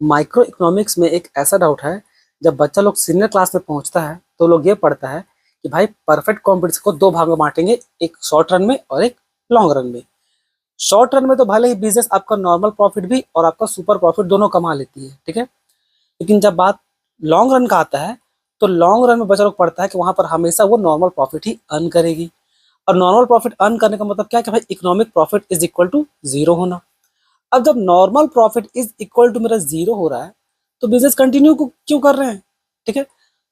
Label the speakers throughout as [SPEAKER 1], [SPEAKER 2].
[SPEAKER 1] Micro economics में एक ऐसा डाउट है, जब बच्चा लोग सीनियर क्लास में पहुंचता है तो लोग ये पढ़ता है कि भाई परफेक्ट कॉम्पिटिशन को दो भाग में बांटेंगे, एक शॉर्ट रन में और एक लॉन्ग रन में। शॉर्ट रन में तो भले ही बिजनेस आपका नॉर्मल प्रॉफिट भी और आपका सुपर प्रॉफिट दोनों कमा लेती है, ठीक है। लेकिन जब बात लॉन्ग रन का आता है तो लॉन्ग रन में बच्चा लोग पढ़ता है कि वहां पर हमेशा वो नॉर्मल प्रॉफिट ही अर्न करेगी। और नॉर्मल प्रॉफिट अर्न करने का मतलब क्या है कि भाई economic profit is equal to zero होना। अब जब normal profit is equal to मेरा जीरो हो रहा है तो बिजनेस कंटिन्यू क्यों कर रहे हैं, ठीक है।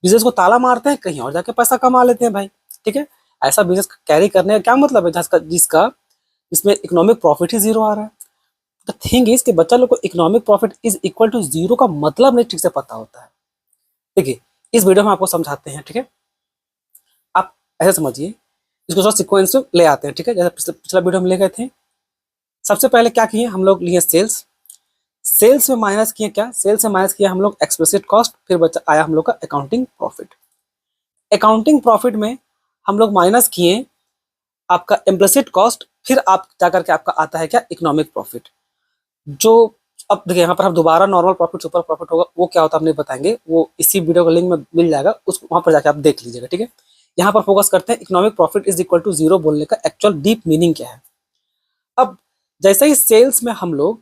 [SPEAKER 1] बिजनेस को ताला मारते हैं, कहीं और जाके पैसा कमा लेते हैं भाई, ठीक है। ऐसा बिजनेस कैरी करने का क्या मतलब है जिसका जिसका इसमें इकोनॉमिक प्रॉफिट ही जीरो आ रहा है। द थिंग इज कि बच्चा लोग को economic profit is equal to zero का मतलब नहीं ठीक से पता होता है। देखिए, इस वीडियो में आपको समझाते हैं, ठीक है। आप ऐसे समझिए, इसको थोड़ा सीक्वेंस में ले आते हैं, ठीक है। जैसे पिछला वीडियो में ले गए थे, सबसे पहले क्या किए हम लोग, लिए सेल्स। सेल्स में माइनस किए क्या, सेल्स में माइनस किया हम लोग एक्सप्लिसिट कॉस्ट, फिर बचा आया हम लोग का अकाउंटिंग प्रॉफिट। अकाउंटिंग प्रॉफिट में हम लोग माइनस किए आपका इम्प्लिसिट कॉस्ट, फिर आप जाकर के आपका आता है क्या, इकोनॉमिक प्रॉफिट। जो अब देखिए यहाँ पर हम दोबारा नॉर्मल प्रॉफिट सुपर प्रॉफिट होगा वो क्या होता है हम नहीं बताएंगे, वो इसी वीडियो का लिंक में मिल जाएगा, उस वहां पर जाकर आप देख लीजिएगा, ठीक है। यहाँ पर फोकस करते हैं economic profit is equal to zero बोलने का एक्चुअल डीप मीनिंग क्या है। अब जैसे ही सेल्स में हम लोग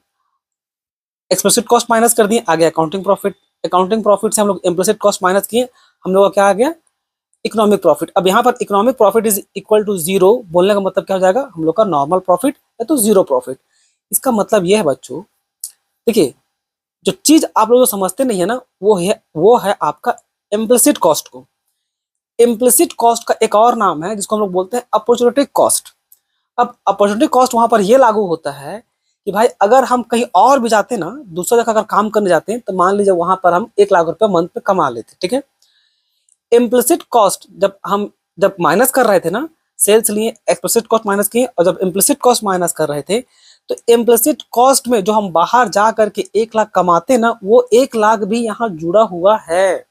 [SPEAKER 1] एक्सप्लिसिट कॉस्ट माइनस कर दिए, आ गया अकाउंटिंग प्रॉफिट। अकाउंटिंग प्रॉफिट से हम लोग इम्प्लिसिट कॉस्ट माइनस किए, हम लोग का क्या आ गया, इकोनॉमिक प्रॉफिट। अब यहाँ पर economic profit is equal to zero बोलने का मतलब क्या हो जाएगा, हम लोग का नॉर्मल प्रॉफिट या तो जीरो प्रॉफिट। इसका मतलब यह है बच्चों, देखिए जो चीज आप लोग जो समझते नहीं है ना, वो है आपका इम्प्लिसिट कॉस्ट को। इम्प्लिसिट कॉस्ट का एक और नाम है जिसको हम लोग बोलते हैं अपॉर्चुनिटी कॉस्ट। अब अपॉर्चुनिटी कॉस्ट वहां पर ये लागू होता है कि भाई अगर हम कहीं और भी जाते ना, दूसरा जगह अगर काम करने जाते हैं, तो मान लीजिए वहां पर हम 1 लाख रुपए मंथ पे कमा लेते, ठीक है। इम्प्लिसिट कॉस्ट जब माइनस कर रहे थे ना, सेल्स लिए एक्सप्लिसिट कॉस्ट माइनस किए, और जब इम्प्लिसिट कॉस्ट माइनस कर रहे थे तो इम्प्लिसिट कॉस्ट में जो हम बाहर जा करके 1 लाख कमाते ना, वो 1 लाख भी यहाँ जुड़ा हुआ है।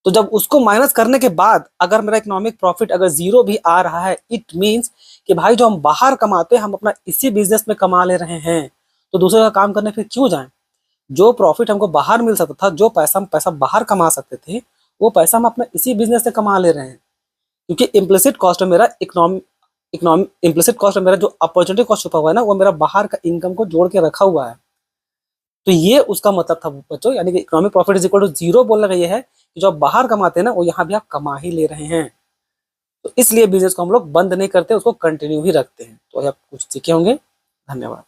[SPEAKER 1] तो जब उसको माइनस करने के बाद अगर मेरा इकोनॉमिक प्रॉफिट अगर जीरो भी आ रहा है, इट मीन्स कि भाई जो हम बाहर कमाते हैं हम अपना इसी बिजनेस में कमा ले रहे हैं, तो दूसरे का काम करने फिर क्यों जाएं। जो प्रॉफिट हमको बाहर मिल सकता था, जो पैसा बाहर कमा सकते थे, वो पैसा हम अपना इसी बिजनेस से कमा ले रहे हैं। क्योंकि इम्प्लिसिट कॉस्ट में मेरा इम्प्लिसिट कॉस्ट में मेरा जो अपॉर्चुनिटी कॉस्ट छुपा हुआ है ना, वो मेरा बाहर का इनकम को जोड़ के रखा हुआ है। तो ये उसका मतलब था बच्चों, यानी कि economic profit is equal to zero बोलने का ये है कि जो आप बाहर कमाते हैं ना, वो यहाँ भी आप कमा ही ले रहे हैं। तो इसलिए बिजनेस को हम लोग बंद नहीं करते, उसको कंटिन्यू ही रखते हैं। तो आप कुछ सीखे होंगे। धन्यवाद।